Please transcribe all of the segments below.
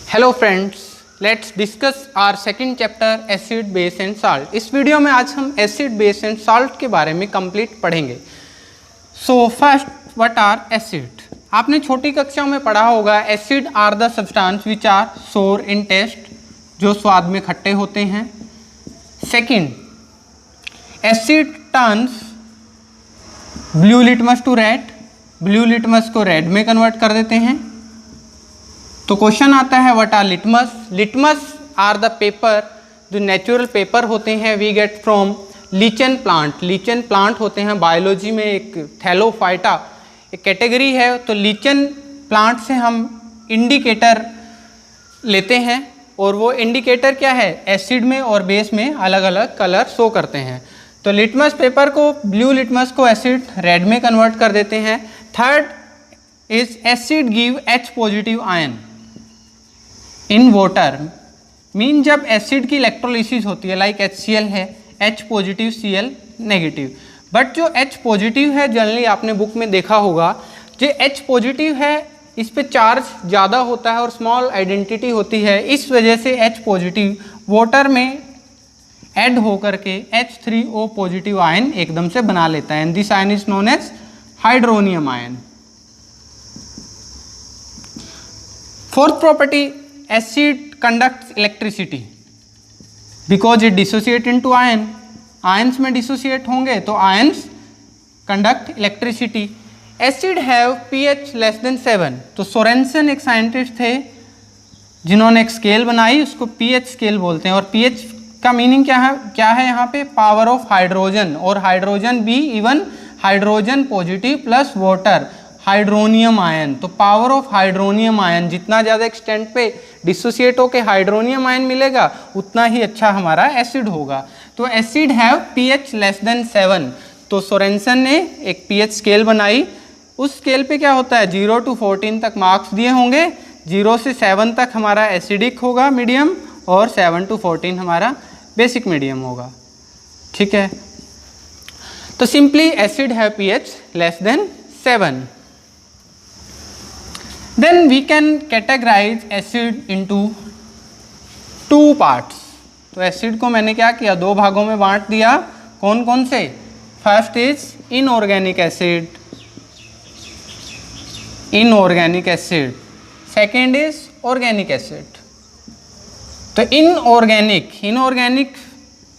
Hello friends, let's discuss our second chapter acid base and salt. इस video में आज हम एसिड बेस एंड साल्ट के बारे में कंप्लीट पढ़ेंगे। So first, what are acid? आपने छोटी कक्षाओं में पढ़ा होगा acid are the substance which are sour in taste, जो स्वाद में खट्टे होते हैं। Second, acid turns blue litmus to red, blue litmus को रेड में कन्वर्ट कर देते हैं। तो क्वेश्चन आता है what are litmus? Litmus are the paper, जो नेचुरल पेपर होते हैं we get from lichen plant. Lichen plant होते हैं बायोलॉजी में एक थैलोफाइटा एक कैटेगरी है। तो लीचन प्लांट से हम इंडिकेटर लेते हैं और वो इंडिकेटर क्या है, एसिड में और बेस में अलग अलग कलर शो करते हैं। तो लिटमस पेपर को, ब्लू लिटमस को एसिड रेड में कन्वर्ट कर देते हैं। Third is acid give H positive ion in water. Mean जब एसिड की इलेक्ट्रोलिसिस होती है, लाइक HCl है, H positive Cl negative. But जो H पॉजिटिव है, जनरली आपने बुक में देखा होगा, जो H पॉजिटिव है इस पे चार्ज ज़्यादा होता है और स्मॉल आइडेंटिटी होती है। इस वजह से H पॉजिटिव वाटर में ऐड होकर के H3O पॉजिटिव आयन एकदम से बना लेता है, and this ion is known as hydronium ion. Fourth property, acid conducts electricity because it dissociate into ion। Ions में डिसोसिएट होंगे तो ions conduct electricity. Acid have pH less than 7। तो Sorensen एक साइंटिस्ट थे जिन्होंने एक स्केल बनाई, उसको pH स्केल बोलते हैं। और pH का मीनिंग क्या है यहाँ पे? पावर ऑफ हाइड्रोजन, और हाइड्रोजन भी even hydrogen positive plus water, hydronium ion. तो पावर ऑफ हाइड्रोनियम आयन, जितना ज़्यादा एक्सटेंट पे डिसोसिएट होकर हाइड्रोनियम आयन मिलेगा उतना ही अच्छा हमारा एसिड होगा। तो acid have pH less than 7। तो सोरेंसन ने एक pH स्केल बनाई। उस स्केल पे क्या होता है, 0 to 14 तक मार्क्स दिए होंगे। 0 से 7 तक हमारा एसिडिक होगा मीडियम, और 7 to 14 हमारा बेसिक मीडियम होगा। ठीक है, तो simply acid have pH less than 7। Then we can categorize acid into two parts। तो एसिड को मैंने क्या किया, दो भागों में बांट दिया। कौन कौन से? First is inorganic acid, inorganic acid. Second is organic acid. तो inorganic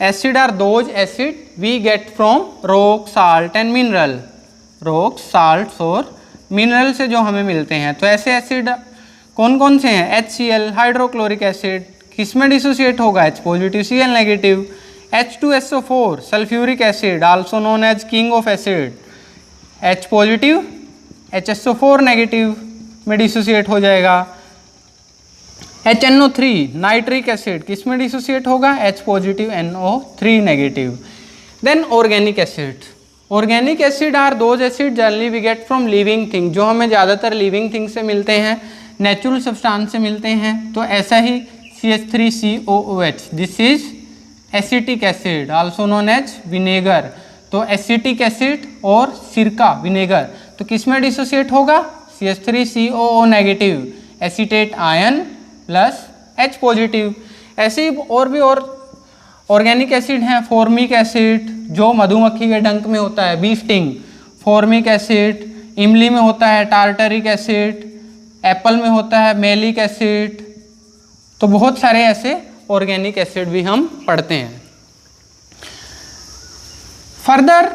acid are those acid we get from rock, salt and mineral. Rock, salt और मिनरल से जो हमें मिलते हैं। तो ऐसे एसिड कौन कौन से हैं? HCl, हाइड्रोक्लोरिक एसिड, किसमें डिसोसिएट होगा? H positive Cl negative. H2SO4 sulphuric acid, also known as king of acid, H positive HSO4 negative में डिसोसिएट हो जाएगा। HNO3 नाइट्रिक एसिड, किसमें डिसोसिएट होगा? H positive NO3 negative. Then organic acid. Organic acid are those acid generally we get from living thing, जो हमें ज़्यादातर living thing से मिलते हैं, नेचुरल सब्सटेंस से मिलते हैं। तो ऐसा ही CH3COOH, this is acetic acid, also known as vinegar. तो एसिटिक एसिड और सिरका, विनेगर, तो किस में डिसोसिएट होगा? CH3COO negative, acetate ion plus H positive. ऐसे ही और भी और ऑर्गेनिक एसिड हैं। फॉर्मिक एसिड, जो मधुमक्खी के डंक में होता है, बी स्टिंग, फॉर्मिक एसिड। इमली में होता है टार्टरिक एसिड, एप्पल में होता है मेलिक एसिड। तो बहुत सारे ऐसे ऑर्गेनिक एसिड भी हम पढ़ते हैं। फर्दर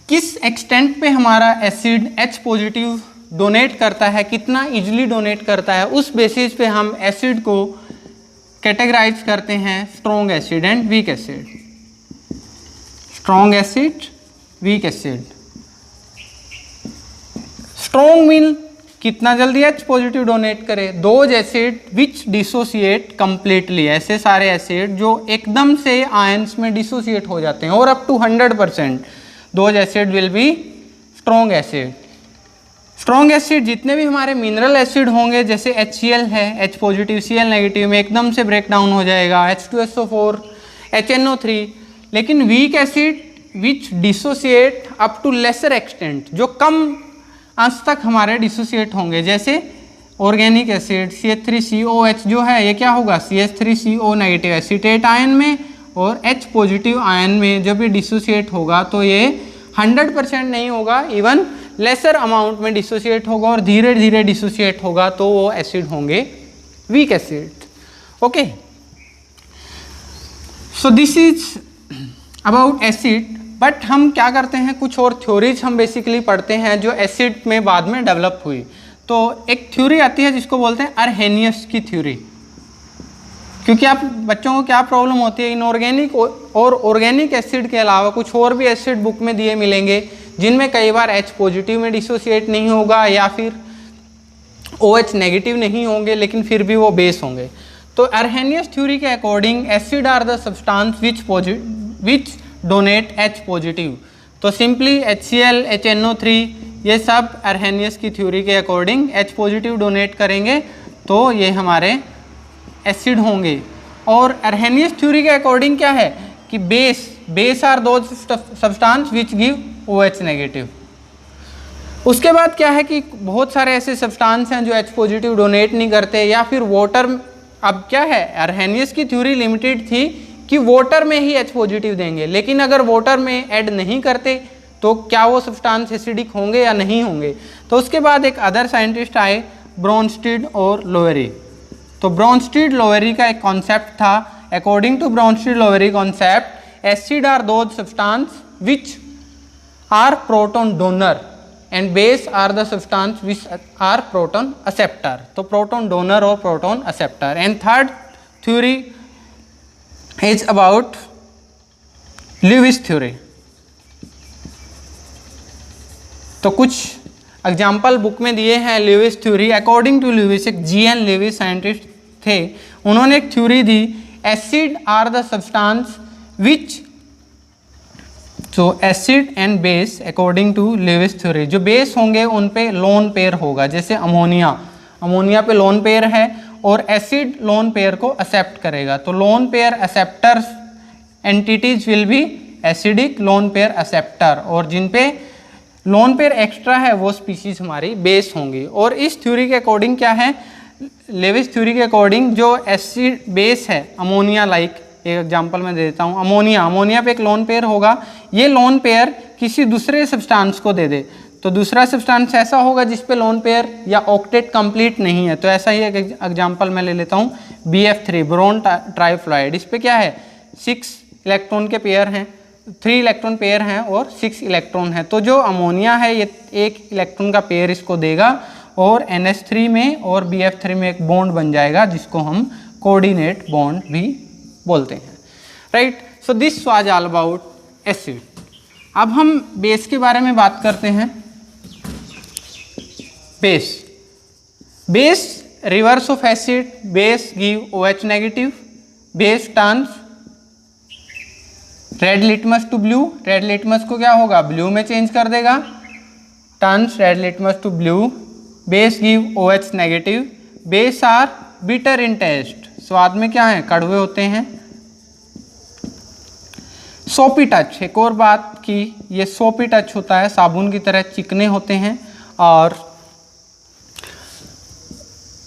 किस एक्सटेंट पे हमारा एसिड H पॉजिटिव डोनेट करता है, कितना इजीली डोनेट करता है, उस बेसिस पे हम एसिड को कैटेगराइज करते हैं strong acid and weak acid. Strong acid, weak acid. Strong mean कितना जल्दी H पॉजिटिव डोनेट करे। Those acid which dissociate completely, ऐसे सारे एसिड जो एकदम से आयंस में डिसोसिएट हो जाते हैं, और up to 100%, those acid will be strong acid. Strong acid जितने भी हमारे मिनरल एसिड होंगे, जैसे HCl है, H पॉजिटिव Cl नेगेटिव में एकदम से ब्रेक डाउन हो जाएगा, H2SO4, HNO3। लेकिन weak acid which dissociate up to lesser extent, जो कम अंश तक हमारे डिसोसिएट होंगे, जैसे ऑर्गेनिक एसिड CH3COH जो है ये क्या होगा CH3CO नेगेटिव एसीटेट आयन में, और H पॉजिटिव आयन में जब ये डिसोसिएट होगा तो ये 100% नहीं होगा, इवन लेसर अमाउंट में डिसोसिएट होगा और धीरे धीरे डिसोसिएट होगा, तो वो एसिड होंगे weak acid. Okay, so this is about acid. But हम क्या करते हैं, कुछ और थ्योरीज हम बेसिकली पढ़ते हैं जो एसिड में बाद में डेवलप हुई। तो एक थ्योरी आती है जिसको बोलते हैं अर्हेनियस की थ्योरी, क्योंकि आप बच्चों को क्या प्रॉब्लम होती है, इनऑर्गेनिक और ऑर्गेनिक एसिड के अलावा कुछ और भी एसिड बुक में दिए मिलेंगे जिनमें कई बार H पॉजिटिव में डिसोसिएट नहीं होगा या फिर OH नेगेटिव नहीं होंगे, लेकिन फिर भी वो बेस होंगे। तो अर्हेनियस थ्योरी के according acid are the substance which donate H positive. तो सिंपली HCl HNO3 ये सब अर्हेनियस की थ्योरी के अकॉर्डिंग H पॉजिटिव डोनेट करेंगे, तो ये हमारे एसिड होंगे। और अर्हेनियस थ्योरी के अकॉर्डिंग क्या है कि बेस आर दो substance which give OH negative. उसके बाद क्या है कि बहुत सारे ऐसे सब्सटेंस हैं जो H पॉजिटिव डोनेट नहीं करते, या फिर वाटर। अब क्या है, अर्हेनियस की थ्योरी लिमिटेड थी कि वाटर में ही H पॉजिटिव देंगे, लेकिन अगर वाटर में ऐड नहीं करते तो क्या वो सब्सटेंस एसिडिक होंगे या नहीं होंगे। तो उसके बाद एक अदर साइंटिस्ट आए, ब्रोंस्टीड और लोवेरी। तो ब्रोंस्टीड लोवेरी का एक कॉन्सेप्ट था। According to Bronsted Lowry concept, acid are those substance which are proton donor and base are the substance which are proton acceptor. तो प्रोटॉन डोनर और proton acceptor. And third theory is about Lewis theory. तो कुछ example book में दिए हैं Lewis theory. According to Lewis, एक GN Lewis scientist थे, उन्होंने एक थ्योरी दी, acid are the substance which, तो acid and base according to Lewis theory, जो बेस होंगे उन पे लोन पेयर होगा। जैसे अमोनिया पे लोन पेयर है और एसिड लोन पेयर को एक्सेप्ट करेगा। तो lone pair acceptors entities will be acidic lone pair acceptor, और जिन पे लोन पेयर एक्स्ट्रा है वो स्पीशीज हमारी बेस होंगी। और इस थ्योरी के अकॉर्डिंग क्या है, लेविस थ्योरी के अकॉर्डिंग जो एसिड बेस है, अमोनिया लाइक एक एग्जांपल मैं दे देता हूँ, अमोनिया पे एक लोन पेयर होगा, ये लोन पेयर किसी दूसरे सब्सटेंस को दे दे, तो दूसरा सब्सटेंस ऐसा होगा जिस पे लोन पेयर या ऑक्टेट कंप्लीट नहीं है। तो ऐसा ही एक एग्जांपल मैं ले लेता हूँ, BF3 बोरोन ट्राइफ्लोराइड। इस पे क्या है, 6 इलेक्ट्रॉन के पेयर हैं, 3 इलेक्ट्रॉन पेयर हैं और 6 इलेक्ट्रॉन है। तो जो अमोनिया है ये 1 इलेक्ट्रॉन का पेयर इसको देगा और NH3 में और BF3 में एक बॉन्ड बन जाएगा जिसको हम कोऑर्डिनेट बॉन्ड भी बोलते हैं, right. So this was all about acid. अब हम बेस के बारे में बात करते हैं। Base reverse of acid, base give OH negative, base turns red litmus to blue, red litmus को क्या होगा ब्लू में चेंज कर देगा, turns red litmus to blue, base give OH negative, base are bitter in taste, स्वाद में क्या है कड़वे होते हैं। सोपी टच, एक और बात की ये सोपी टच होता है, साबुन की तरह चिकने होते हैं। और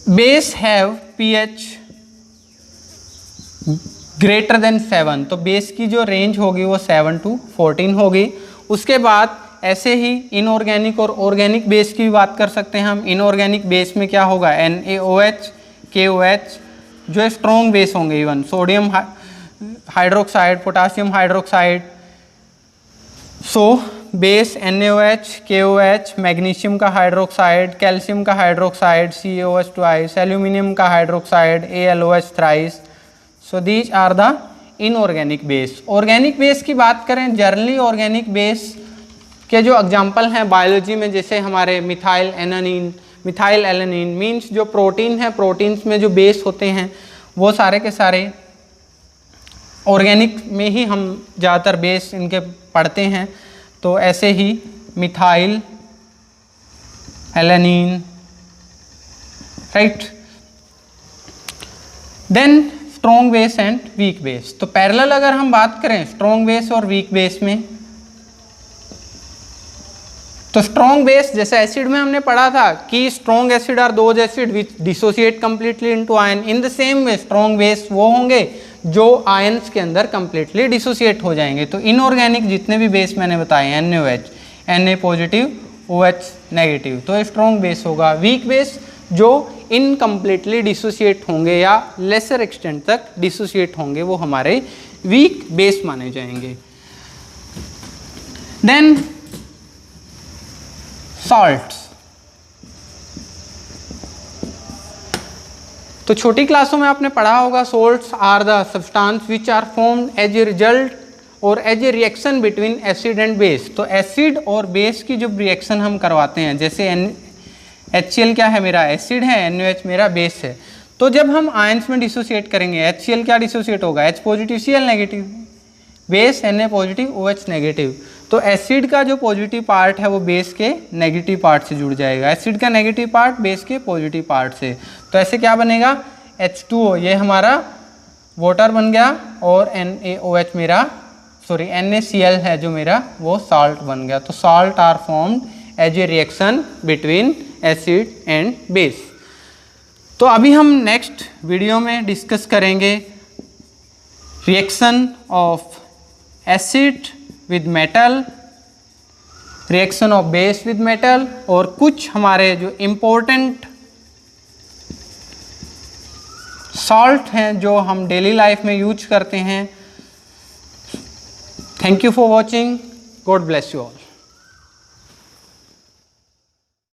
base have pH greater than 7, तो बेस की जो रेंज होगी वो 7 to 14 होगी। उसके बाद ऐसे ही इनऑर्गेनिक और ऑर्गेनिक बेस की भी बात कर सकते हैं हम। इनऑर्गेनिक बेस में क्या होगा, NaOH, KOH जो स्ट्रॉन्ग बेस होंगे, even sodium hydroxide, potassium hydroxide. So base NaOH, KOH, magnesium का हाइड्रोक्साइड, कैल्शियम का हाइड्रोक्साइड CaOH ट्वाइस, एल्यूमिनियम का hydroxide AlOH thrice. So these are the inorganic base. Organic base की बात करें, generally organic base के जो example हैं biology में, जैसे हमारे मिथाइल एलानिन मीन्स जो प्रोटीन है, प्रोटीन्स में जो बेस होते हैं वो सारे के सारे ऑर्गेनिक में ही हम ज़्यादातर बेस इनके पढ़ते हैं। तो ऐसे ही methyl alanine, right. Then strong base and weak base. तो पैरेलल अगर हम बात करें स्ट्रॉन्ग बेस और वीक बेस में, तो स्ट्रॉन्ग बेस, जैसे एसिड में हमने पढ़ा था कि strong acid are those acid which dissociate completely into ion. In the same way strong base वो होंगे जो आयंस के अंदर कंप्लीटली डिसोसिएट हो जाएंगे। तो इनऑर्गेनिक जितने भी बेस मैंने बताए NaOH, Na positive OH negative, तो स्ट्रॉन्ग बेस होगा। वीक बेस जो इनकम्प्लीटली डिसोसिएट होंगे या लेसर एक्सटेंट तक डिसोसिएट होंगे वो हमारे वीक बेस माने जाएंगे। Then salts. तो छोटी क्लासों में आपने पढ़ा होगा salts are the substance which are formed as a result or as a reaction between acid and base. तो एसिड और बेस की जो रिएक्शन हम करवाते हैं, जैसे HCl क्या है मेरा एसिड है, NaOH मेरा बेस है। तो जब हम आयंस में डिसोसिएट करेंगे HCl क्या डिसोसिएट होगा, H positive Cl negative, base Na positive OH negative. तो एसिड का जो पॉजिटिव पार्ट है वो बेस के नेगेटिव पार्ट से जुड़ जाएगा, एसिड का नेगेटिव पार्ट बेस के पॉजिटिव पार्ट से। तो ऐसे क्या बनेगा H2O, ये हमारा वाटर बन गया, और NaOH मेरा NaCl है जो मेरा वो सॉल्ट बन गया। तो salt are formed as a reaction between acid and base. तो अभी हम नेक्स्ट वीडियो में डिस्कस करेंगे reaction of acid with metal, reaction of base with metal, और कुछ हमारे जो इम्पोर्टेंट सॉल्ट हैं जो हम डेली लाइफ में यूज करते हैं। Thank you for watching, God bless you all.